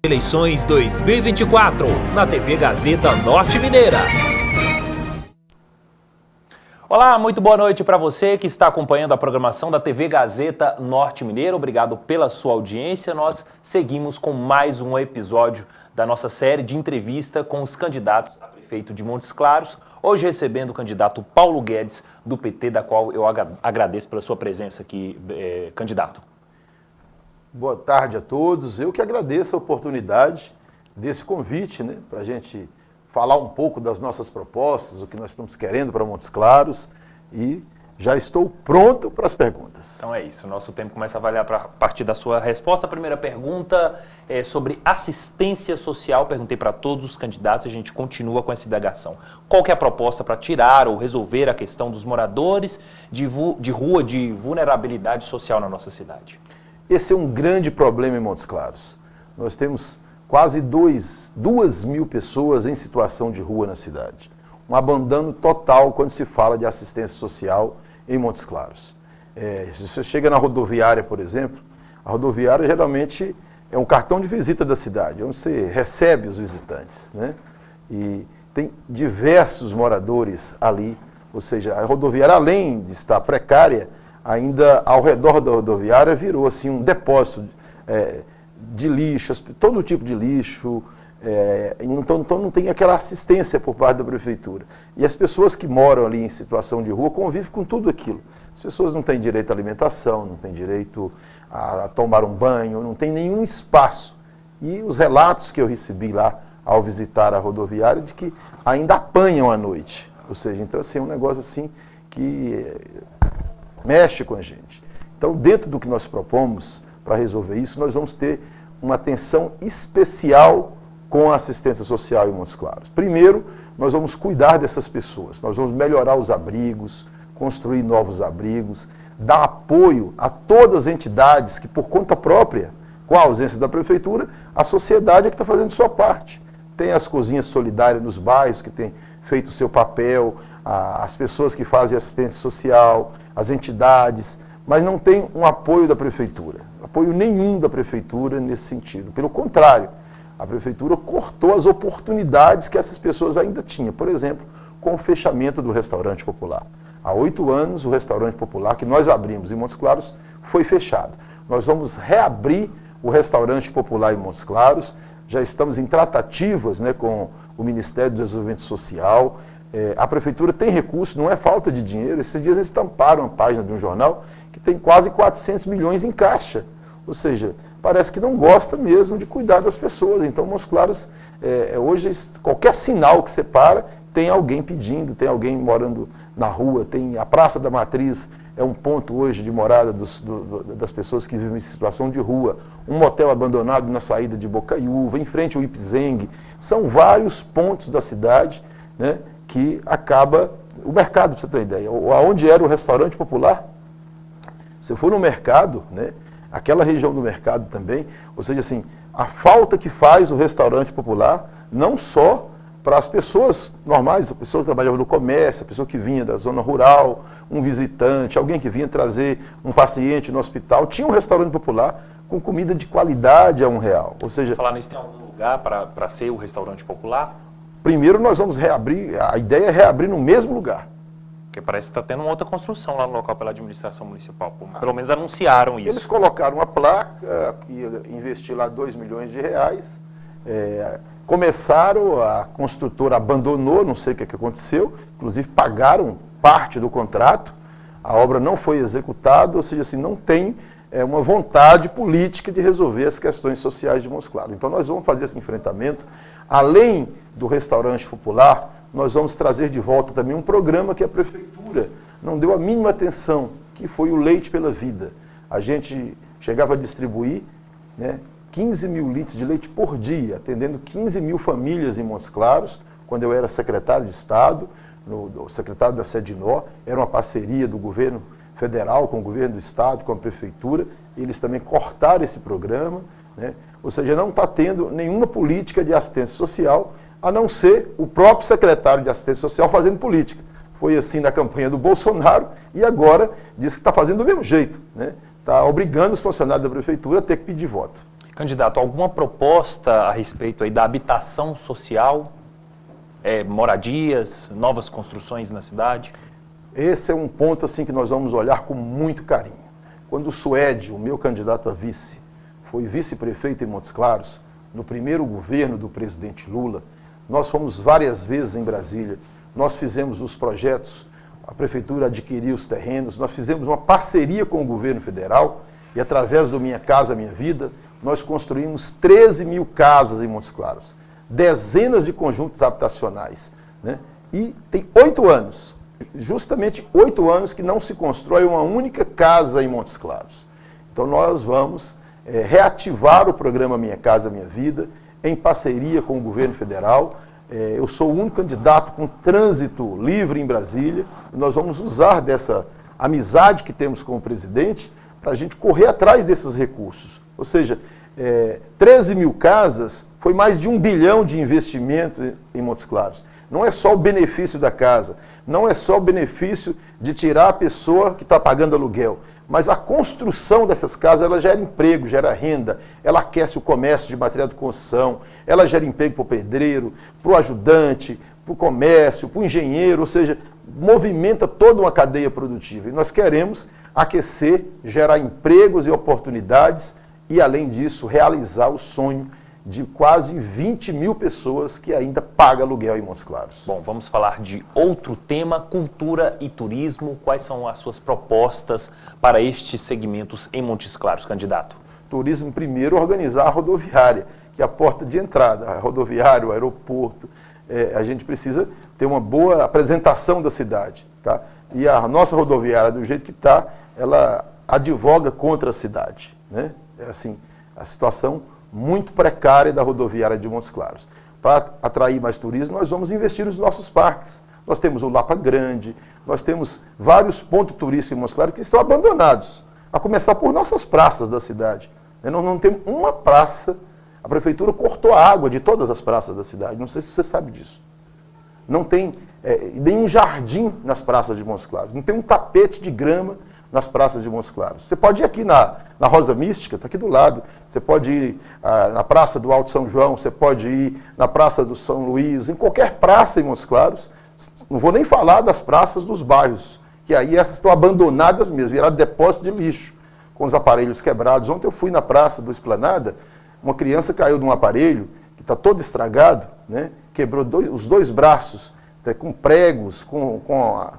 Eleições 2024, na TV Gazeta Norte Mineira. Olá, muito boa noite para você que está acompanhando a programação da TV Gazeta Norte Mineira. Obrigado pela sua audiência. Nós seguimos com mais um episódio da nossa série de entrevista com os candidatos a prefeito de Montes Claros. Hoje recebendo o candidato Paulo Guedes, do PT, da qual eu agradeço pela sua presença aqui, candidato. Boa tarde a todos. Eu que agradeço a oportunidade desse convite, né, para a gente falar um pouco das nossas propostas, o que nós estamos querendo para Montes Claros, e já estou pronto para as perguntas. Então é isso, o nosso tempo começa a avaliar a partir da sua resposta. A primeira pergunta é sobre assistência social. Perguntei para todos os candidatos e a gente continua com essa indagação. Qual que é a proposta para tirar ou resolver a questão dos moradores de rua de vulnerabilidade social na nossa cidade? Esse é um grande problema em Montes Claros. Nós temos quase 2.000 pessoas em situação de rua na cidade. Um abandono total quando se fala de assistência social em Montes Claros. Se você chega na rodoviária, por exemplo, a rodoviária geralmente é um cartão de visita da cidade, onde você recebe os visitantes, né? E tem diversos moradores ali, ou seja, a rodoviária, além de estar precária, ainda ao redor da rodoviária virou assim um depósito de lixo, todo tipo de lixo, então não tem aquela assistência por parte da prefeitura. E as pessoas que moram ali em situação de rua convivem com tudo aquilo. As pessoas não têm direito à alimentação, não têm direito a tomar um banho, não tem nenhum espaço. E os relatos que eu recebi lá ao visitar a rodoviária de que ainda apanham à noite. Ou seja, então assim, é um negócio assim que mexe com a gente. Então, dentro do que nós propomos para resolver isso, nós vamos ter uma atenção especial com a assistência social em Montes Claros. Primeiro, nós vamos cuidar dessas pessoas, nós vamos melhorar os abrigos, construir novos abrigos, dar apoio a todas as entidades que, por conta própria, com a ausência da prefeitura, a sociedade é que está fazendo sua parte. Tem as cozinhas solidárias nos bairros que têm feito o seu papel, as pessoas que fazem assistência social, as entidades, mas não tem um apoio da prefeitura, apoio nenhum da prefeitura nesse sentido. Pelo contrário, a prefeitura cortou as oportunidades que essas pessoas ainda tinham, por exemplo, com o fechamento do restaurante popular. Há 8 anos, o restaurante popular que nós abrimos em Montes Claros foi fechado. Nós vamos reabrir o restaurante popular em Montes Claros, já estamos em tratativas, né, com o Ministério do Desenvolvimento Social. A prefeitura tem recurso, não é falta de dinheiro. Esses dias eles estamparam a página de um jornal que tem quase 400 milhões em caixa. Ou seja, parece que não gosta mesmo de cuidar das pessoas. Então, Montes Claros, hoje, qualquer sinal que você para, tem alguém pedindo, tem alguém morando na rua, tem a Praça da Matriz, é um ponto hoje de morada das pessoas que vivem em situação de rua, um motel abandonado na saída de Bocaiúva, em frente ao Ipzeng. São vários pontos da cidade, né, que acaba o mercado, para você ter uma ideia. Onde era o restaurante popular, se for no mercado, né, aquela região do mercado também, ou seja, assim, a falta que faz o restaurante popular, não só para as pessoas normais, a pessoa que trabalhava no comércio, a pessoa que vinha da zona rural, um visitante, alguém que vinha trazer um paciente no hospital, tinha um restaurante popular com comida de qualidade a R$1. Ou seja, falar nisso, tem algum lugar para ser o restaurante popular? Primeiro nós vamos reabrir, a ideia é reabrir no mesmo lugar. Porque parece que está tendo uma outra construção lá no local pela administração municipal. Pelo menos anunciaram isso. Eles colocaram uma placa, ia investir lá R$2 milhões. Começaram, a construtora abandonou, não sei o que aconteceu, inclusive pagaram parte do contrato, a obra não foi executada, ou seja, assim, não tem uma vontade política de resolver as questões sociais de Montes Claros. Então nós vamos fazer esse enfrentamento. Além do restaurante popular, nós vamos trazer de volta também um programa que a prefeitura não deu a mínima atenção, que foi o Leite pela Vida. A gente chegava a distribuir, né, 15 mil litros de leite por dia, atendendo 15 mil famílias em Montes Claros, quando eu era secretário de Estado, o secretário da Sedinó, era uma parceria do governo federal com o governo do Estado, com a prefeitura, eles também cortaram esse programa, né? Ou seja, não está tendo nenhuma política de assistência social, a não ser o próprio secretário de assistência social fazendo política. Foi assim na campanha do Bolsonaro e agora diz que está fazendo do mesmo jeito, né? Está obrigando os funcionários da prefeitura a ter que pedir voto. Candidato, alguma proposta a respeito aí da habitação social, moradias, novas construções na cidade? Esse é um ponto assim que nós vamos olhar com muito carinho. Quando o Suede, o meu candidato a vice, foi vice-prefeito em Montes Claros, no primeiro governo do presidente Lula, nós fomos várias vezes em Brasília, nós fizemos os projetos, a prefeitura adquiriu os terrenos, nós fizemos uma parceria com o governo federal e através do Minha Casa Minha Vida, nós construímos 13 mil casas em Montes Claros, dezenas de conjuntos habitacionais, né? E tem 8 anos, justamente 8 anos que não se constrói uma única casa em Montes Claros. Então nós vamos reativar o programa Minha Casa Minha Vida, em parceria com o governo federal. Eu sou o único candidato com trânsito livre em Brasília, e nós vamos usar dessa amizade que temos com o presidente para a gente correr atrás desses recursos. Ou seja, 13 mil casas foi mais de 1 bilhão de investimento em Montes Claros. Não é só o benefício da casa, não é só o benefício de tirar a pessoa que está pagando aluguel, mas a construção dessas casas, ela gera emprego, gera renda, ela aquece o comércio de material de construção, ela gera emprego para o pedreiro, para o ajudante, para o comércio, para o engenheiro, ou seja, movimenta toda uma cadeia produtiva. E nós queremos aquecer, gerar empregos e oportunidades e, além disso, realizar o sonho de quase 20 mil pessoas que ainda pagam aluguel em Montes Claros. Bom, vamos falar de outro tema, cultura e turismo. Quais são as suas propostas para estes segmentos em Montes Claros, candidato? Turismo, primeiro, organizar a rodoviária, que é a porta de entrada. A rodoviária, o aeroporto, a gente precisa ter uma boa apresentação da cidade, tá? E a nossa rodoviária, do jeito que está, ela advoga contra a cidade, né? É assim, a situação muito precária da rodoviária de Montes Claros. Para atrair mais turismo, nós vamos investir nos nossos parques. Nós temos o Lapa Grande, nós temos vários pontos turísticos em Montes Claros que estão abandonados, a começar por nossas praças da cidade. Nós não temos uma praça, a prefeitura cortou a água de todas as praças da cidade, não sei se você sabe disso. Não tem nenhum jardim nas praças de Montes Claros, não tem um tapete de grama nas praças de Montes Claros. Você pode ir aqui na Rosa Mística, está aqui do lado, você pode ir na Praça do Alto São João, você pode ir na Praça do São Luís, em qualquer praça em Montes Claros. Não vou nem falar das praças dos bairros, que aí essas estão abandonadas mesmo, viraram depósito de lixo, com os aparelhos quebrados. Ontem eu fui na Praça do Esplanada, uma criança caiu de um aparelho que está todo estragado, né? Quebrou os dois braços, com pregos, com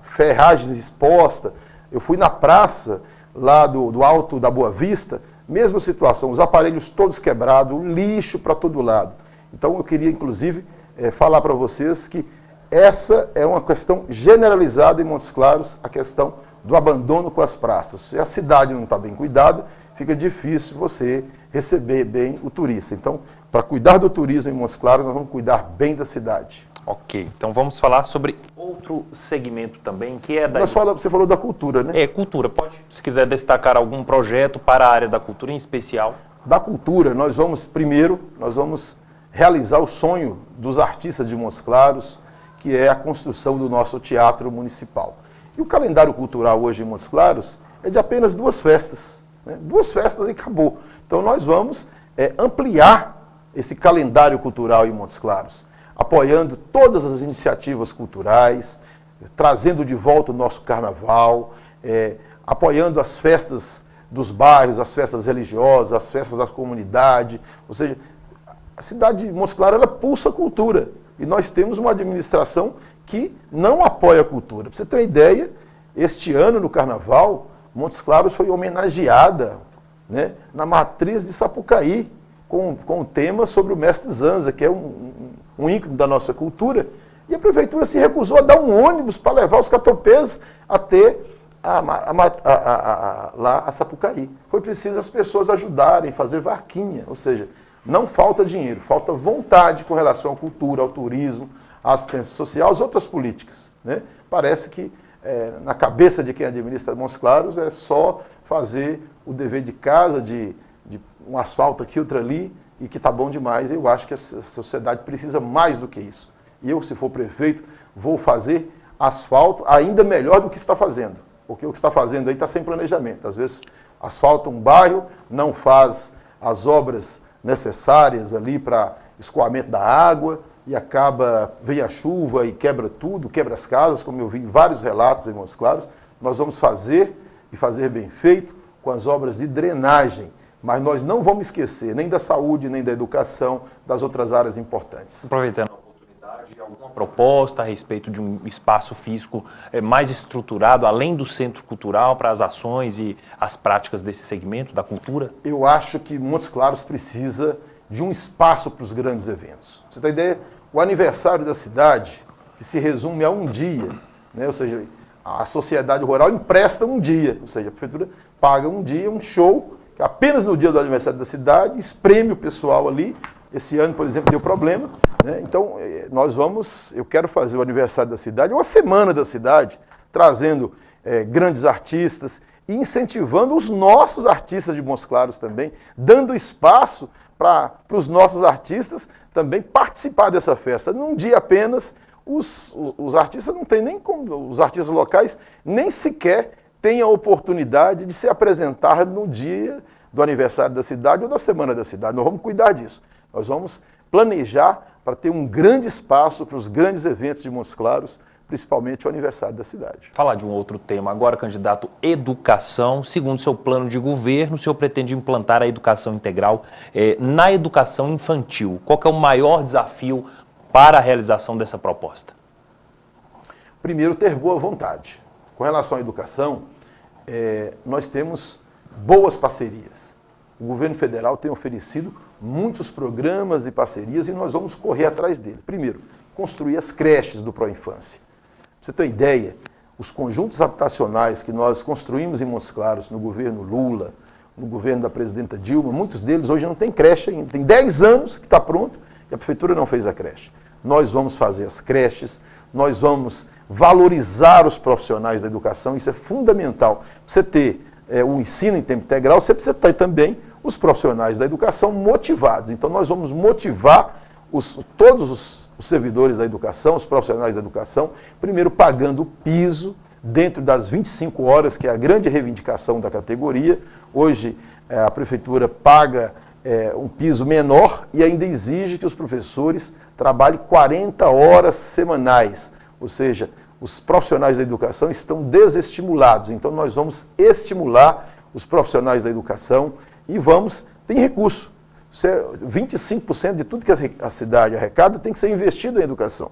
ferragens expostas. Eu fui na praça, lá do Alto da Boa Vista, mesma situação, os aparelhos todos quebrados, lixo para todo lado. Então eu queria, inclusive, falar para vocês que essa é uma questão generalizada em Montes Claros, a questão do abandono com as praças. Se a cidade não está bem cuidada, fica difícil você receber bem o turista. Então, para cuidar do turismo em Montes Claros, nós vamos cuidar bem da cidade. Ok, então vamos falar sobre outro segmento também, que é da... Você falou da cultura, né? Cultura. Pode, se quiser destacar algum projeto para a área da cultura em especial. Da cultura, nós vamos realizar o sonho dos artistas de Montes Claros, que é a construção do nosso teatro municipal. E o calendário cultural hoje em Montes Claros é de apenas 2 festas, né? 2 festas e acabou. Então nós vamos ampliar esse calendário cultural em Montes Claros, apoiando todas as iniciativas culturais, trazendo de volta o nosso carnaval, apoiando as festas dos bairros, as festas religiosas, as festas da comunidade. Ou seja, a cidade de Montes Claros, ela pulsa a cultura. E nós temos uma administração que não apoia a cultura. Para você ter uma ideia, este ano no carnaval, Montes Claros foi homenageada, né, na matriz de Sapucaí, com o tema sobre o mestre Zanza, que é um ícone da nossa cultura, e a prefeitura se recusou a dar um ônibus para levar os catopês até lá a Sapucaí. Foi preciso as pessoas ajudarem, fazer vaquinha, ou seja, não falta dinheiro, falta vontade com relação à cultura, ao turismo, à assistência social, às outras políticas, né? Parece que na cabeça de quem administra Montes Claros é só fazer o dever de casa, de um asfalto aqui, outro ali, e que está bom demais. Eu acho que a sociedade precisa mais do que isso. E eu, se for prefeito, vou fazer asfalto ainda melhor do que está fazendo. Porque o que está fazendo aí está sem planejamento. Às vezes asfalta um bairro, não faz as obras necessárias ali para escoamento da água, e vem a chuva e quebra tudo, quebra as casas, como eu vi em vários relatos em Montes Claros. Nós vamos fazer, e fazer bem feito, com as obras de drenagem, mas nós não vamos esquecer nem da saúde, nem da educação, das outras áreas importantes. Aproveitando a oportunidade, alguma proposta a respeito de um espaço físico mais estruturado, além do centro cultural, para as ações e as práticas desse segmento da cultura? Eu acho que Montes Claros precisa de um espaço para os grandes eventos. Você tem ideia? O aniversário da cidade, que se resume a um dia, né? Ou seja, a sociedade rural empresta um dia, ou seja, a prefeitura paga um dia, um show, que apenas no dia do aniversário da cidade, espreme o pessoal ali. Esse ano, por exemplo, deu problema, né? Então, eu quero fazer o aniversário da cidade, uma semana da cidade, trazendo grandes artistas e incentivando os nossos artistas de Montes Claros também, dando espaço para os nossos artistas também participar dessa festa. Num dia apenas, os artistas não têm nem como, os artistas locais nem sequer têm a oportunidade de se apresentar no dia do aniversário da cidade ou da semana da cidade. Nós vamos cuidar disso. Nós vamos planejar para ter um grande espaço para os grandes eventos de Montes Claros, principalmente o aniversário da cidade. Falar de um outro tema agora, candidato, educação. Segundo seu plano de governo, o senhor pretende implantar a educação integral na educação infantil. Qual que é o maior desafio para a realização dessa proposta? Primeiro, ter boa vontade. Com relação à educação, nós temos boas parcerias. O governo federal tem oferecido muitos programas e parcerias e nós vamos correr atrás dele. Primeiro, construir as creches do Pró-Infância. Pra você ter uma ideia, os conjuntos habitacionais que nós construímos em Montes Claros, no governo Lula, no governo da presidenta Dilma, muitos deles hoje não têm creche ainda. Tem 10 anos que está pronto e a prefeitura não fez a creche. Nós vamos fazer as creches, nós vamos valorizar os profissionais da educação, isso é fundamental. Pra você ter o ensino em tempo integral, você precisa ter também os profissionais da educação motivados. Então nós vamos motivar todos os servidores da educação, os profissionais da educação, primeiro pagando o piso dentro das 25 horas, que é a grande reivindicação da categoria. Hoje a prefeitura paga um piso menor e ainda exige que os professores trabalhem 40 horas semanais, ou seja, os profissionais da educação estão desestimulados. Então nós vamos estimular os profissionais da educação e tem recurso. 25% de tudo que a cidade arrecada tem que ser investido em educação.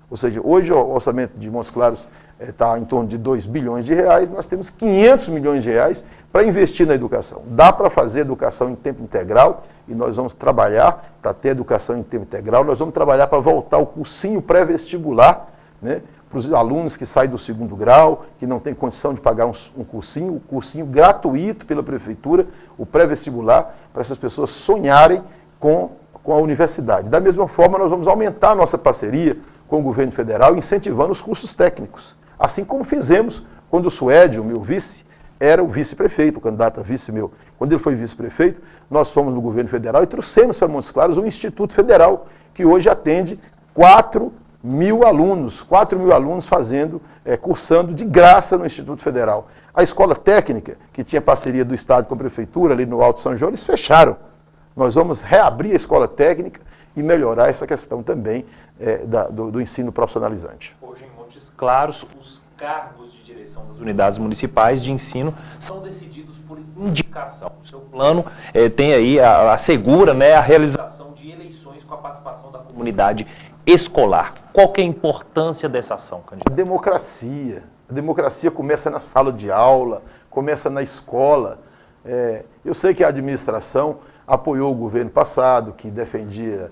Ou seja, hoje o orçamento de Montes Claros está em torno de 2 bilhões de reais, nós temos 500 milhões de reais para investir na educação. Dá para fazer educação em tempo integral e nós vamos trabalhar para ter educação em tempo integral, nós vamos trabalhar para voltar o cursinho pré-vestibular, né, para os alunos que saem do 2º grau, que não têm condição de pagar um cursinho gratuito pela prefeitura, o pré-vestibular, para essas pessoas sonharem com a universidade. Da mesma forma, nós vamos aumentar a nossa parceria com o governo federal, incentivando os cursos técnicos. Assim como fizemos quando o Suédio, meu vice, era o vice-prefeito, o candidato a vice meu. Quando ele foi vice-prefeito, nós fomos no governo federal e trouxemos para Montes Claros um Instituto Federal, que hoje atende 4 mil alunos cursando de graça no Instituto Federal. A escola técnica, que tinha parceria do Estado com a Prefeitura, ali no Alto São João, eles fecharam. Nós vamos reabrir a escola técnica e melhorar essa questão também do ensino profissionalizante. Hoje em Montes Claros, os cargos de direção das unidades municipais de ensino são decididos por indicação. O seu plano tem aí, assegura, né, a realização de eleições com a participação da comunidade escolar. Qual que é a importância dessa ação, candidato? Democracia. A democracia começa na sala de aula, começa na escola. Eu sei que a administração apoiou o governo passado, que defendia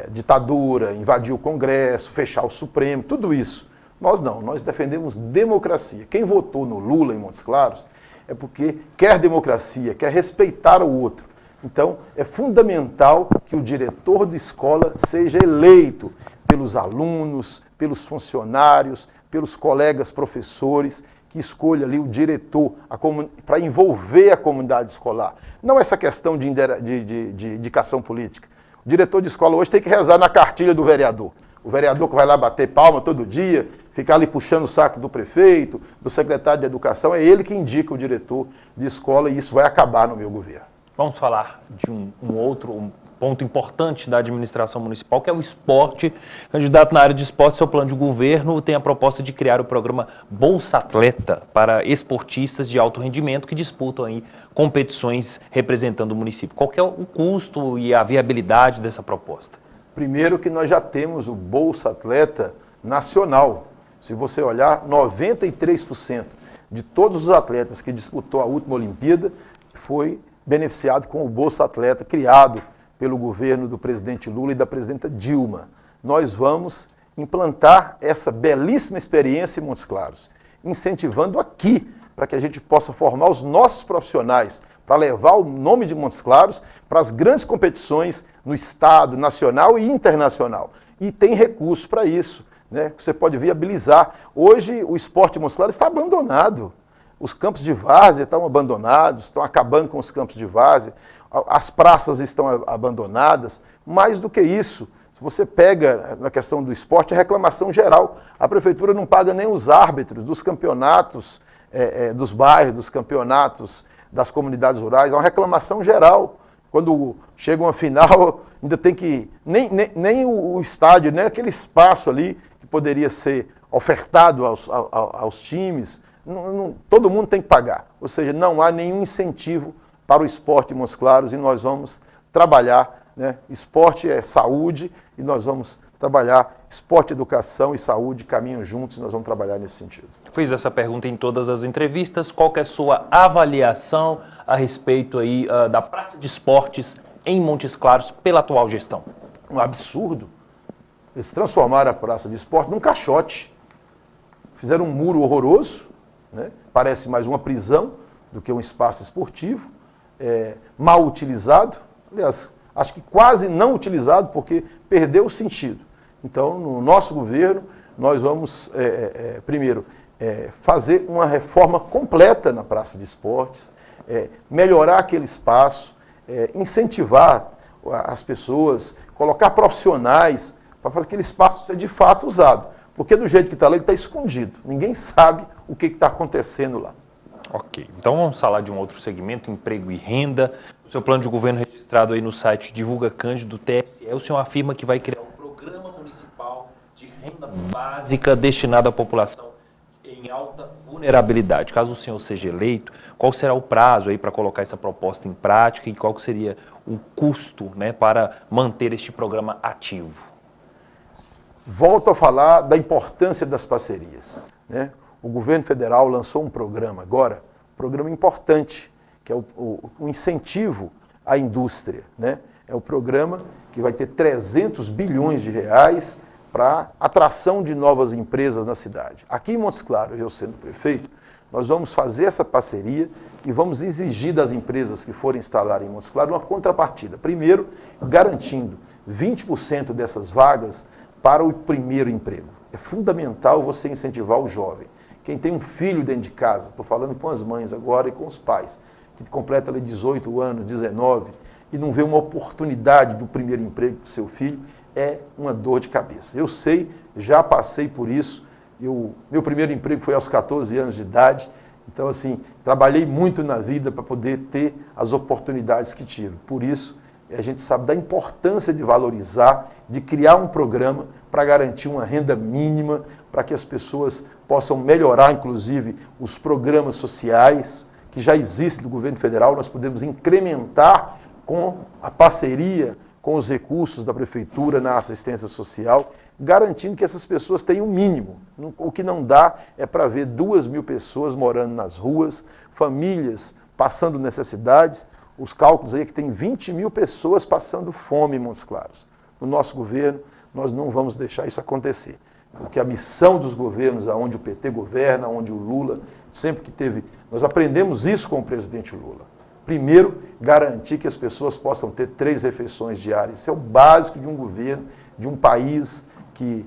ditadura, invadir o Congresso, fechar o Supremo, tudo isso. Nós não, nós defendemos democracia. Quem votou no Lula em Montes Claros é porque quer democracia, quer respeitar o outro. Então, é fundamental que o diretor de escola seja eleito pelos alunos, pelos funcionários, pelos colegas professores, que escolha ali o diretor para envolver a comunidade escolar. Não essa questão de indicação política. O diretor de escola hoje tem que rezar na cartilha do vereador. O vereador que vai lá bater palma todo dia, ficar ali puxando o saco do prefeito, do secretário de educação, é ele que indica o diretor de escola e isso vai acabar no meu governo. Vamos falar de um outro ponto importante da administração municipal, que é o esporte. Candidato na área de esporte, seu plano de governo tem a proposta de criar o programa Bolsa Atleta para esportistas de alto rendimento que disputam aí competições representando o município. Qual que é o custo e a viabilidade dessa proposta? Primeiro que nós já temos o Bolsa Atleta nacional. Se você olhar, 93% de todos os atletas que disputou a última Olimpíada foi beneficiado com o Bolsa Atleta criado pelo governo do presidente Lula e da presidenta Dilma. Nós vamos implantar essa belíssima experiência em Montes Claros, incentivando aqui para que a gente possa formar os nossos profissionais para levar o nome de Montes Claros para as grandes competições no estado, nacional e internacional. E tem recursos para isso, né? Você pode viabilizar. Hoje o esporte em Montes Claros está abandonado. Os campos de várzea estão abandonados, estão acabando com os campos de várzea, as praças estão abandonadas. Mais do que isso, se você pega na questão do esporte, é reclamação geral. A prefeitura não paga nem os árbitros dos campeonatos dos bairros, dos campeonatos das comunidades rurais, é uma reclamação geral. Quando chega uma final, ainda tem que... Nem o estádio, nem aquele espaço ali que poderia ser ofertado aos times, todo mundo tem que pagar. Ou seja, não há nenhum incentivo para o esporte em Montes Claros e nós vamos trabalhar, né? Esporte é saúde e nós vamos trabalhar esporte, educação e saúde, caminham juntos e nós vamos trabalhar nesse sentido. Fiz essa pergunta em todas as entrevistas. Qual que é a sua avaliação a respeito aí da Praça de Esportes em Montes Claros pela atual gestão? Um absurdo. Eles transformaram a Praça de Esporte num caixote. Fizeram um muro horroroso, né? Parece mais uma prisão do que um espaço esportivo, mal utilizado, aliás, acho que quase não utilizado porque perdeu o sentido. Então, no nosso governo, nós vamos, primeiro, fazer uma reforma completa na Praça de Esportes, melhorar aquele espaço, incentivar as pessoas, colocar profissionais para fazer aquele espaço ser de fato usado. Porque do jeito que está lá, ele está escondido. Ninguém sabe o que está acontecendo lá. Ok, então vamos falar de um outro segmento, emprego e renda. O seu plano de governo registrado aí no site Divulga Cândido do TSE, o senhor afirma que vai criar um programa municipal de renda básica destinado à população em alta vulnerabilidade. Caso o senhor seja eleito, qual será o prazo aí para colocar essa proposta em prática e qual seria o custo, né, para manter este programa ativo? Volto a falar da importância das parcerias, né? O governo federal lançou um programa agora, um programa importante, que é o incentivo à indústria, né? É o programa que vai ter 300 bilhões de reais para atração de novas empresas na cidade. Aqui em Montes Claros, eu sendo prefeito, nós vamos fazer essa parceria e vamos exigir das empresas que forem instalar em Montes Claros uma contrapartida. Primeiro, garantindo 20% dessas vagas para o primeiro emprego. É fundamental você incentivar o jovem. Quem tem um filho dentro de casa, estou falando com as mães agora e com os pais, que completa ali 18 anos, 19, e não vê uma oportunidade do primeiro emprego para o seu filho, é uma dor de cabeça. Eu sei, já passei por isso, meu primeiro emprego foi aos 14 anos de idade, então assim, trabalhei muito na vida para poder ter as oportunidades que tive. Por isso, a gente sabe da importância de valorizar, de criar um programa para garantir uma renda mínima, para que as pessoas possam melhorar, inclusive, os programas sociais que já existem do governo federal. Nós podemos incrementar com a parceria com os recursos da prefeitura na assistência social, garantindo que essas pessoas tenham o mínimo. O que não dá é para ver 2.000 pessoas morando nas ruas, famílias passando necessidades. Os cálculos aí é que tem 20.000 pessoas passando fome em Montes Claros. No nosso governo, nós não vamos deixar isso acontecer. Porque a missão dos governos, onde o PT governa, onde o Lula, sempre que teve... Nós aprendemos isso com o presidente Lula. Primeiro, garantir que as pessoas possam ter 3 refeições diárias. Isso é o básico de um governo, de um país que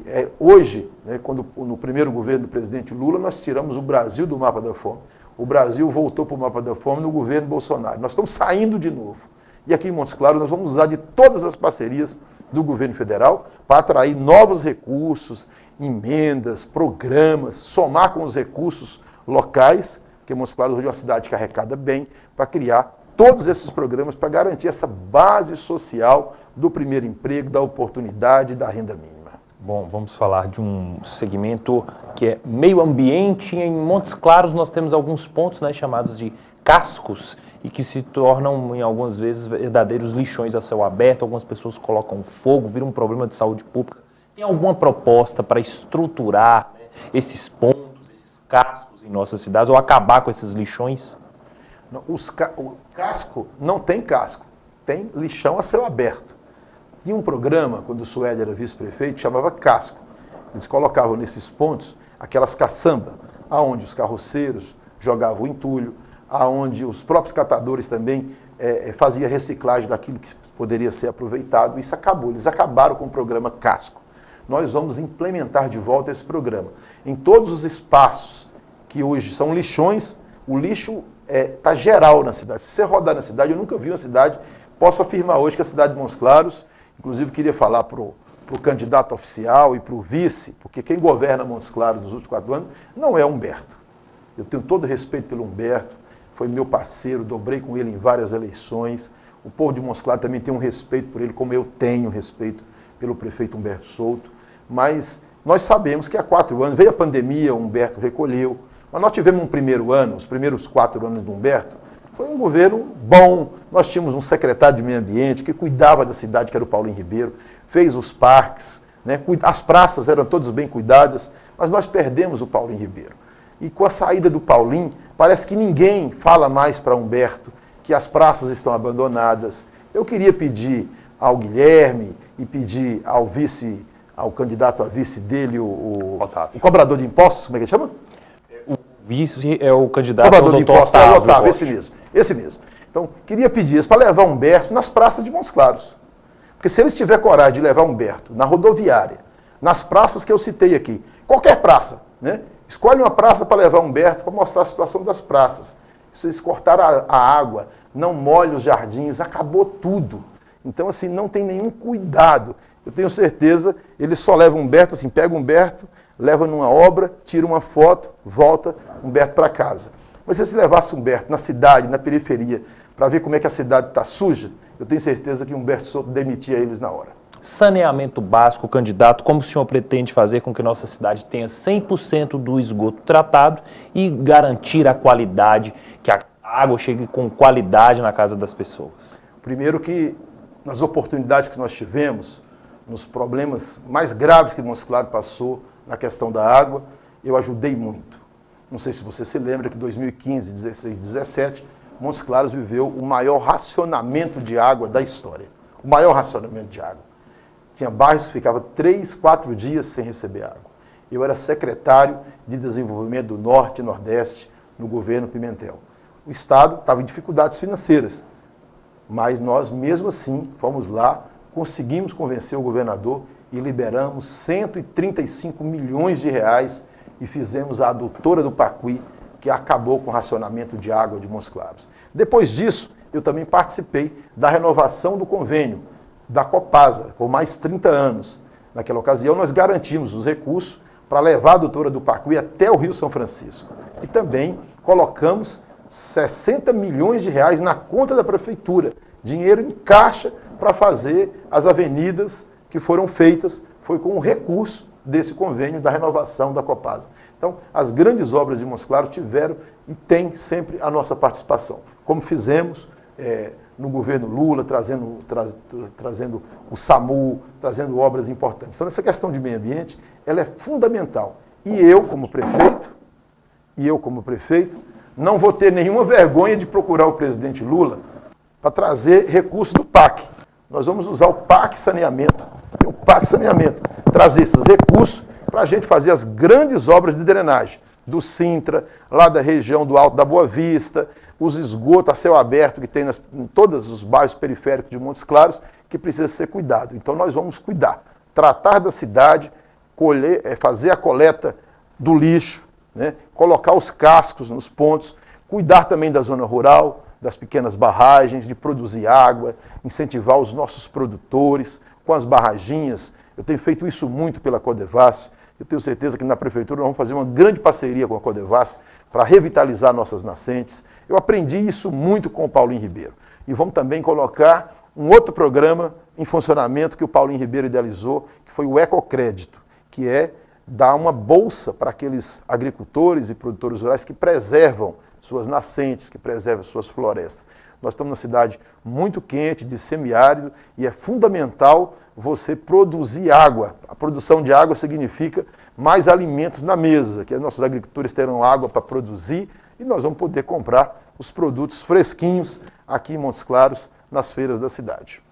é hoje, né, quando no primeiro governo do presidente Lula, nós tiramos o Brasil do mapa da fome. O Brasil voltou para o mapa da fome no governo Bolsonaro. Nós estamos saindo de novo. E aqui em Montes Claros nós vamos usar de todas as parcerias do governo federal para atrair novos recursos, emendas, programas, somar com os recursos locais, porque Montes Claros hoje é uma cidade que arrecada bem, para criar todos esses programas para garantir essa base social do primeiro emprego, da oportunidade e da renda mínima. Bom, vamos falar de um segmento que é meio ambiente. Em Montes Claros nós temos alguns pontos, né, chamados de cascos e que se tornam, em algumas vezes, verdadeiros lixões a céu aberto. Algumas pessoas colocam fogo, vira um problema de saúde pública. Tem alguma proposta para estruturar, né, esses pontos, esses cascos em nossas cidades ou acabar com esses lixões? Não, o casco não tem casco, tem lixão a céu aberto. Tinha um programa, quando o Suede era vice-prefeito, que chamava Casco. Eles colocavam nesses pontos aquelas caçambas, aonde os carroceiros jogavam o entulho, aonde os próprios catadores também faziam reciclagem daquilo que poderia ser aproveitado. Isso acabou, eles acabaram com o programa Casco. Nós vamos implementar de volta esse programa. Em todos os espaços que hoje são lixões, o lixo está geral na cidade. Se você rodar na cidade, eu nunca vi uma cidade, posso afirmar hoje que a cidade de Montes Claros, inclusive queria falar para o candidato oficial e para o vice, porque quem governa Montes Claros nos últimos 4 anos não é Humberto. Eu tenho todo respeito pelo Humberto, foi meu parceiro, dobrei com ele em várias eleições. O povo de Montes Claros também tem um respeito por ele, como eu tenho respeito pelo prefeito Humberto Souto. Mas nós sabemos que há 4 anos, veio a pandemia, o Humberto recolheu, mas nós tivemos um primeiro ano, os primeiros 4 anos do Humberto, foi um governo bom. Nós tínhamos um secretário de meio ambiente que cuidava da cidade, que era o Paulinho Ribeiro, fez os parques, né? As praças eram todas bem cuidadas, mas nós perdemos o Paulinho Ribeiro. E com a saída do Paulinho, parece que ninguém fala mais para Humberto que as praças estão abandonadas. Eu queria pedir ao Guilherme e pedir ao vice, ao candidato a vice dele, o cobrador de impostos, como é que ele chama? Vice é o candidato cobrador de impostos, é o Otávio, Rocha. esse mesmo. Então, queria pedir isso para levar Humberto nas praças de Montes Claros. Porque se eles tiverem coragem de levar Humberto na rodoviária, nas praças que eu citei aqui, qualquer praça, né? Escolhe uma praça para levar Humberto para mostrar a situação das praças. Se eles cortaram a água, não molham os jardins, acabou tudo. Então, assim, não tem nenhum cuidado. Eu tenho certeza, eles só levam Humberto, assim, pega Humberto, leva numa obra, tira uma foto, volta Humberto para casa. Mas se levasse Humberto na cidade, na periferia, para ver como é que a cidade está suja, eu tenho certeza que Humberto Souto demitia eles na hora. Saneamento básico, candidato, como o senhor pretende fazer com que nossa cidade tenha 100% do esgoto tratado e garantir a qualidade, que a água chegue com qualidade na casa das pessoas? Primeiro que, nas oportunidades que nós tivemos, nos problemas mais graves que Montes Claros passou na questão da água, eu ajudei muito. Não sei se você se lembra que em 2015, 16, 17, Montes Claros viveu o maior racionamento de água da história. O maior racionamento de água. Tinha bairros que ficavam 3, 4 dias sem receber água. Eu era secretário de Desenvolvimento do Norte e Nordeste no governo Pimentel. O Estado estava em dificuldades financeiras, mas nós, mesmo assim, fomos lá, conseguimos convencer o governador e liberamos 135 milhões de reais e fizemos a adutora do Pacuí, que acabou com o racionamento de água de Montes Claros. Depois disso, eu também participei da renovação do convênio da Copasa, por mais 30 anos. Naquela ocasião, nós garantimos os recursos para levar a adutora do Pacuí até o Rio São Francisco. E também colocamos 60 milhões de reais na conta da prefeitura, dinheiro em caixa para fazer as avenidas que foram feitas, foi com o recurso desse convênio da renovação da Copasa. Então, as grandes obras de Montes Claros tiveram e têm sempre a nossa participação, como fizemos no governo Lula, trazendo o SAMU, trazendo obras importantes. Então, essa questão de meio ambiente, ela é fundamental. E eu, como prefeito, não vou ter nenhuma vergonha de procurar o presidente Lula para trazer recursos do PAC. Nós vamos usar o PAC Saneamento, trazer esses recursos para a gente fazer as grandes obras de drenagem, do Sintra, lá da região do Alto da Boa Vista, os esgotos a céu aberto que tem em todos os bairros periféricos de Montes Claros, que precisa ser cuidado. Então nós vamos cuidar, tratar da cidade, fazer a coleta do lixo, né? Colocar os cascos nos pontos, cuidar também da zona rural, das pequenas barragens, de produzir água, incentivar os nossos produtores com as barraginhas. Eu tenho feito isso muito pela Codevasf, Eu tenho certeza que na prefeitura nós vamos fazer uma grande parceria com a Codevasf para revitalizar nossas nascentes. Eu aprendi isso muito com o Paulinho Ribeiro. E vamos também colocar um outro programa em funcionamento que o Paulinho Ribeiro idealizou, que foi o Ecocrédito, que é dar uma bolsa para aqueles agricultores e produtores rurais que preservam suas nascentes, que preservam suas florestas. Nós estamos numa cidade muito quente, de semiárido, e é fundamental você produzir água. A produção de água significa mais alimentos na mesa, que nossos agricultores terão água para produzir e nós vamos poder comprar os produtos fresquinhos aqui em Montes Claros, nas feiras da cidade.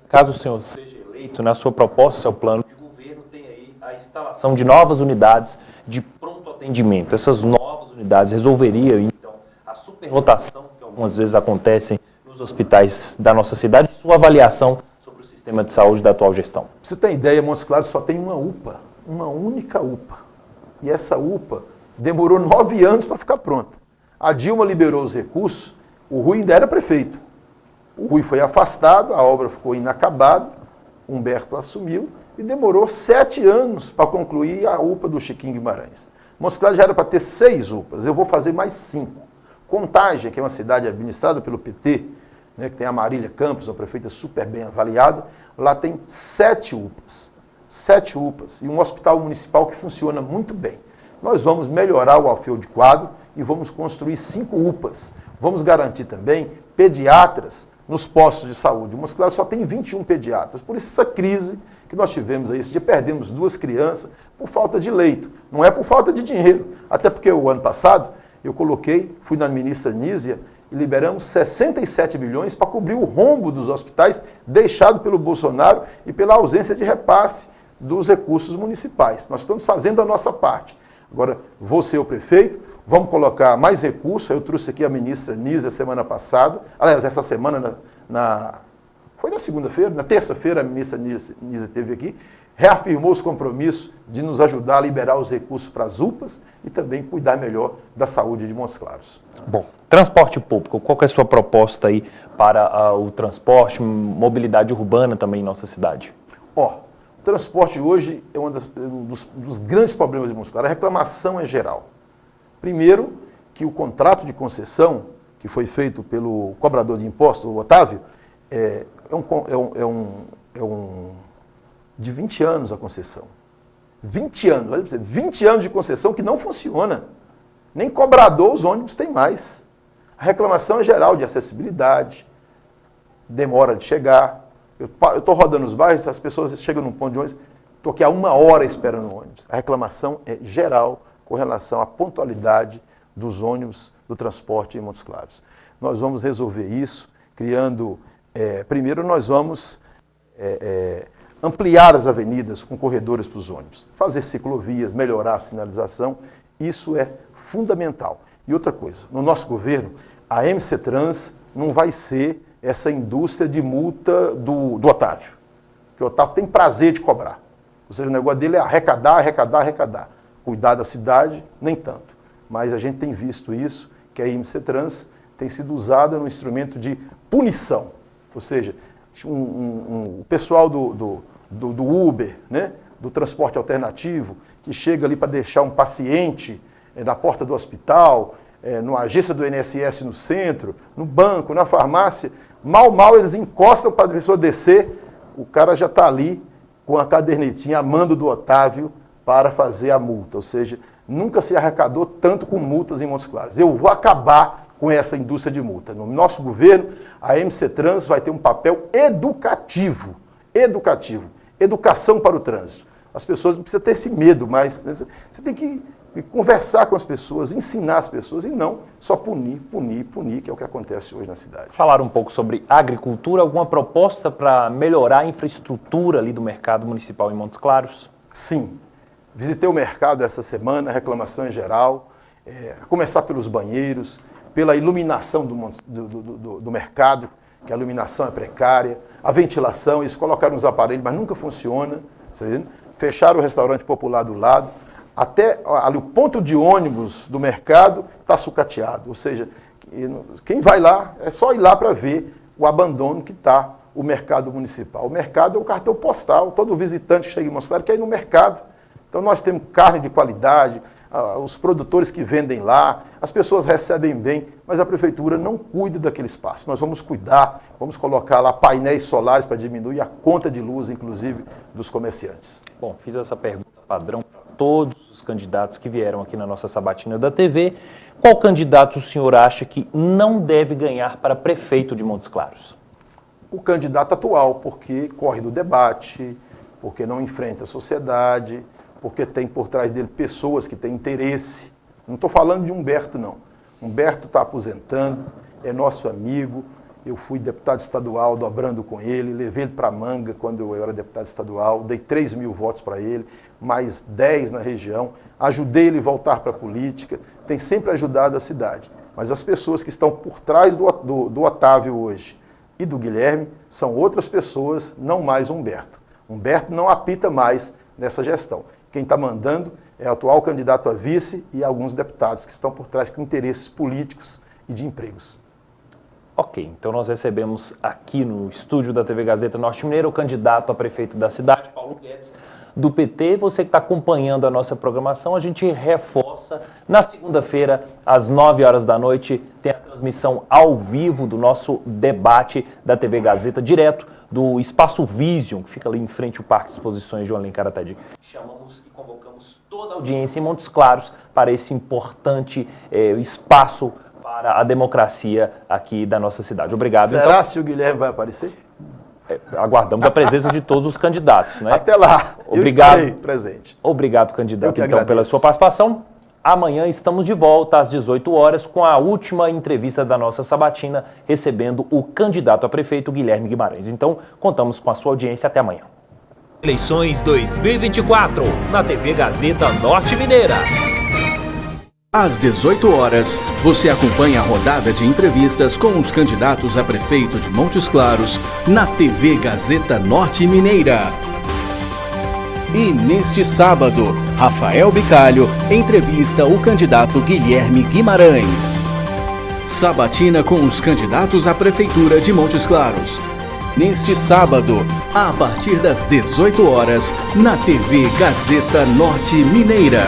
Caso o senhor seja eleito, na sua proposta, seu plano de governo, tem aí a instalação de novas unidades de pronto atendimento. Essas novas unidades resolveriam, então, a superlotação que algumas vezes acontecem nos hospitais da nossa cidade. Sua avaliação sobre o sistema de saúde da atual gestão? Pra você ter ideia, Montes Claros só tem uma UPA, uma única UPA. E essa UPA demorou 9 anos para ficar pronta. A Dilma liberou os recursos, o Rui ainda era prefeito. O Rui foi afastado, a obra ficou inacabada, Humberto assumiu e demorou 7 anos para concluir a UPA do Chiquinho Guimarães. Montes Claros já era para ter 6 UPAs, eu vou fazer mais 5. Contagem, que é uma cidade administrada pelo PT, né, que tem a Marília Campos, uma prefeita super bem avaliada, lá tem 7 UPAs. 7 UPAs e um hospital municipal que funciona muito bem. Nós vamos melhorar o alfeu de quadro e vamos construir 5 UPAs. Vamos garantir também pediatras nos postos de saúde. O Montes Claros só tem 21 pediatras. Por isso essa crise que nós tivemos aí, esse dia perdemos 2 crianças por falta de leito. Não é por falta de dinheiro. Até porque o ano passado eu fui na ministra Nízia e liberamos 67 milhões para cobrir o rombo dos hospitais deixado pelo Bolsonaro e pela ausência de repasse dos recursos municipais. Nós estamos fazendo a nossa parte. Agora, vou ser o prefeito, vamos colocar mais recursos. Eu trouxe aqui a ministra Nízia semana passada, aliás, essa semana, foi na segunda-feira, na terça-feira a ministra Nízia esteve aqui, reafirmou os compromissos de nos ajudar a liberar os recursos para as UPAs e também cuidar melhor da saúde de Montes Claros. Bom, transporte público, qual que é a sua proposta aí para o transporte, mobilidade urbana também em nossa cidade? O transporte hoje é um dos grandes problemas de Montes Claros. A reclamação é geral. Primeiro, que o contrato de concessão, que foi feito pelo cobrador de impostos, o Otávio, é de 20 anos a concessão. 20 anos, olha para você, 20 anos de concessão que não funciona. Nem cobrador os ônibus têm mais. A reclamação é geral de acessibilidade, demora de chegar. Eu estou rodando os bairros, as pessoas chegam num ponto de ônibus, estou aqui há 1 hora esperando o ônibus. A reclamação é geral com relação à pontualidade dos ônibus do transporte em Montes Claros. Nós vamos resolver isso criando... primeiro, nós vamos ampliar as avenidas com corredores para os ônibus, fazer ciclovias, melhorar a sinalização, isso é fundamental. E outra coisa, no nosso governo, a MC Trans não vai ser essa indústria de multa do Otávio, que o Otávio tem prazer de cobrar. Ou seja, o negócio dele é arrecadar, arrecadar, arrecadar. Cuidar da cidade, nem tanto. Mas a gente tem visto isso, que a MC Trans tem sido usada no instrumento de punição. Ou seja, o pessoal do Uber, né, do transporte alternativo, que chega ali para deixar um paciente na porta do hospital, numa agência do INSS no centro, no banco, na farmácia, mal eles encostam para a pessoa descer, o cara já está ali com a cadernetinha, a mando do Otávio, para fazer a multa. Ou seja, nunca se arrecadou tanto com multas em Montes Claros. Eu vou acabar com essa indústria de multa. No nosso governo, a MC Trans vai ter um papel educativo. Educação para o trânsito. As pessoas não precisam ter esse medo, mas né, você tem que conversar com as pessoas, ensinar as pessoas e não só punir, que é o que acontece hoje na cidade. Falar um pouco sobre agricultura, alguma proposta para melhorar a infraestrutura ali do mercado municipal em Montes Claros? Sim. Visitei o mercado essa semana, reclamação em geral, a começar pelos banheiros, pela iluminação do mercado, que a iluminação é precária, a ventilação, eles colocaram uns aparelhos, mas nunca funciona, fecharam o restaurante popular do lado, até ali o ponto de ônibus do mercado está sucateado, ou seja, quem vai lá, é só ir lá para ver o abandono que está o mercado municipal. O mercado é o cartão postal, todo visitante que chega em Montes Claros quer ir no mercado, Então nós temos carne de qualidade, os produtores que vendem lá, as pessoas recebem bem, mas a prefeitura não cuida daquele espaço. Nós vamos cuidar, vamos colocar lá painéis solares para diminuir a conta de luz, inclusive, dos comerciantes. Bom, fiz essa pergunta padrão para todos os candidatos que vieram aqui na nossa sabatina da TV. Qual candidato o senhor acha que não deve ganhar para prefeito de Montes Claros? O candidato atual, porque corre do debate, porque não enfrenta a sociedade, porque tem por trás dele pessoas que têm interesse. Não estou falando de Humberto, não. Humberto está aposentando, é nosso amigo. Eu fui deputado estadual dobrando com ele, levei ele para Manga quando eu era deputado estadual, dei 3 mil votos para ele, mais 10 na região, ajudei ele a voltar para a política, tem sempre ajudado a cidade. Mas as pessoas que estão por trás do Otávio hoje e do Guilherme são outras pessoas, não mais Humberto. Humberto não apita mais nessa gestão. Quem está mandando é o atual candidato a vice e alguns deputados que estão por trás com interesses políticos e de empregos. Ok, então nós recebemos aqui no estúdio da TV Gazeta Norte Mineira o candidato a prefeito da cidade, Paulo Guedes, do PT. Você que está acompanhando a nossa programação, a gente reforça. Na segunda-feira, às 9 horas da noite, tem a transmissão ao vivo do nosso debate da TV Gazeta, direto do Espaço Vision, que fica ali em frente ao Parque de Exposições de Alencar Atadi. Chamamos e convocamos toda a audiência em Montes Claros para esse importante espaço para a democracia aqui da nossa cidade. Obrigado. Será então, se o Guilherme vai aparecer? Aguardamos a presença de todos os candidatos, né? Até lá, obrigado, eu estarei presente. Obrigado, candidato, então, pela sua participação. Amanhã estamos de volta às 18 horas com a última entrevista da nossa sabatina, recebendo o candidato a prefeito Guilherme Guimarães. Então, contamos com a sua audiência. Até amanhã. Eleições 2024, na TV Gazeta Norte Mineira. Às 18 horas, você acompanha a rodada de entrevistas com os candidatos a prefeito de Montes Claros na TV Gazeta Norte Mineira. E neste sábado, Rafael Bicalho entrevista o candidato Guilherme Guimarães. Sabatina com os candidatos à prefeitura de Montes Claros. Neste sábado, a partir das 18 horas, na TV Gazeta Norte Mineira.